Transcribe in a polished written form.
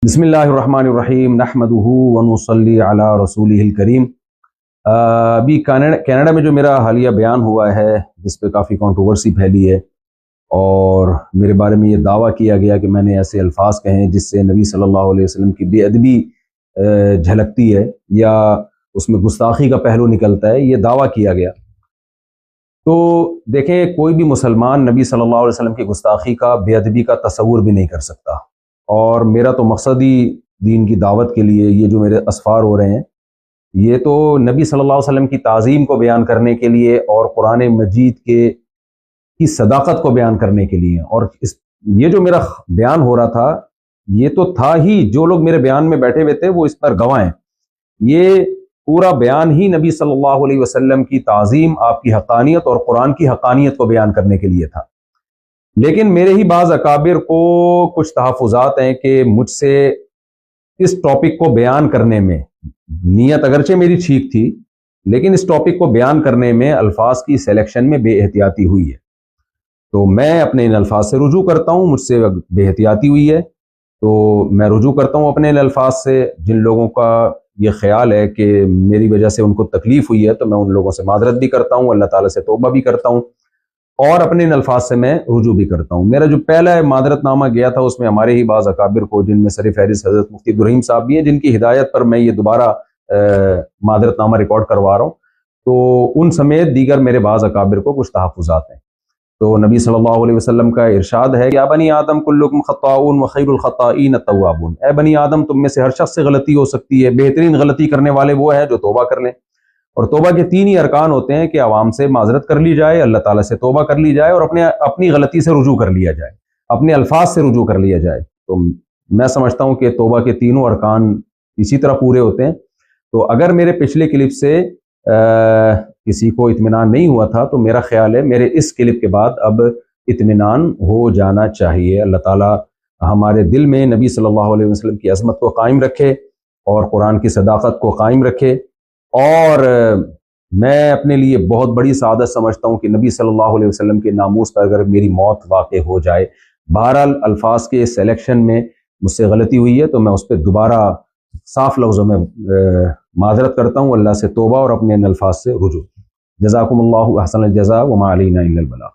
بسم اللہ الرحمن الرحیم نحمدہ ونصلی علی رسولہ الکریم۔ ابھی کینیڈا میں جو میرا حالیہ بیان ہوا ہے جس پہ کافی کنٹروورسی پھیلی ہے اور میرے بارے میں یہ دعویٰ کیا گیا کہ میں نے ایسے الفاظ کہیں جس سے نبی صلی اللہ علیہ وسلم کی بے ادبی جھلکتی ہے یا اس میں گستاخی کا پہلو نکلتا ہے، یہ دعویٰ کیا گیا۔ تو دیکھیں، کوئی بھی مسلمان نبی صلی اللہ علیہ وسلم کی گستاخی کا، بے ادبی کا تصور بھی نہیں کر سکتا، اور میرا تو مقصد ہی دین کی دعوت کے لیے یہ جو میرے اسفار ہو رہے ہیں یہ تو نبی صلی اللہ علیہ وسلم کی تعظیم کو بیان کرنے کے لیے اور قرآن مجید کی صداقت کو بیان کرنے کے لیے، اور یہ جو میرا بیان ہو رہا تھا یہ تو تھا ہی، جو لوگ میرے بیان میں بیٹھے ہوئے تھے وہ اس پر گواہ ہیں۔ یہ پورا بیان ہی نبی صلی اللہ علیہ وسلم کی تعظیم، آپ کی حقانیت اور قرآن کی حقانیت کو بیان کرنے کے لیے تھا۔ لیکن میرے ہی بعض اکابر کو کچھ تحفظات ہیں کہ مجھ سے اس ٹاپک کو بیان کرنے میں، نیت اگرچہ میری ٹھیک تھی لیکن اس ٹاپک کو بیان کرنے میں الفاظ کی سلیکشن میں بے احتیاطی ہوئی ہے، تو میں اپنے ان الفاظ سے رجوع کرتا ہوں۔ مجھ سے بے احتیاطی ہوئی ہے تو میں رجوع کرتا ہوں اپنے ان الفاظ سے۔ جن لوگوں کا یہ خیال ہے کہ میری وجہ سے ان کو تکلیف ہوئی ہے تو میں ان لوگوں سے معذرت بھی کرتا ہوں، اللہ تعالیٰ سے توبہ بھی کرتا ہوں، اور اپنے ان الفاظ سے میں رجوع بھی کرتا ہوں۔ میرا جو پہلا معذرت نامہ گیا تھا اس میں ہمارے ہی بعض اکابر کو، جن میں سر فہرست حضرت مفتی عبدالرحیم صاحب بھی ہیں، جن کی ہدایت پر میں یہ دوبارہ معذرت نامہ ریکارڈ کروا رہا ہوں، تو ان سمیت دیگر میرے بعض اکابر کو کچھ تحفظات ہیں۔ تو نبی صلی اللہ علیہ وسلم کا ارشاد ہے کہ یا بنی آدم کلکم خطاؤون وخیر الخطائین التوابون، اے بنی آدم تم میں سے ہر شخص سے غلطی ہو سکتی ہے، بہترین غلطی کرنے والے وہ ہیں جو توبہ کر لیں۔ اور توبہ کے تین ہی ارکان ہوتے ہیں کہ عوام سے معذرت کر لی جائے، اللہ تعالیٰ سے توبہ کر لی جائے، اور اپنی غلطی سے رجوع کر لیا جائے، اپنے الفاظ سے رجوع کر لیا جائے۔ تو میں سمجھتا ہوں کہ توبہ کے تینوں ارکان اسی طرح پورے ہوتے ہیں۔ تو اگر میرے پچھلے کلپ سے کسی کو اطمینان نہیں ہوا تھا تو میرا خیال ہے میرے اس کلپ کے بعد اب اطمینان ہو جانا چاہیے۔ اللہ تعالیٰ ہمارے دل میں نبی صلی اللہ علیہ وسلم کی عظمت کو قائم رکھے اور قرآن کی صداقت کو قائم رکھے، اور میں اپنے لیے بہت بڑی سعادت سمجھتا ہوں کہ نبی صلی اللہ علیہ وسلم کے ناموس پر اگر میری موت واقع ہو جائے۔ بہرحال الفاظ کے سلیکشن میں مجھ سے غلطی ہوئی ہے تو میں اس پہ دوبارہ صاف لفظوں میں معذرت کرتا ہوں، اللہ سے توبہ اور اپنے ان الفاظ سے رجوع۔ جزاکم اللہ احسن الجزاء وما علینا الا البلاغ۔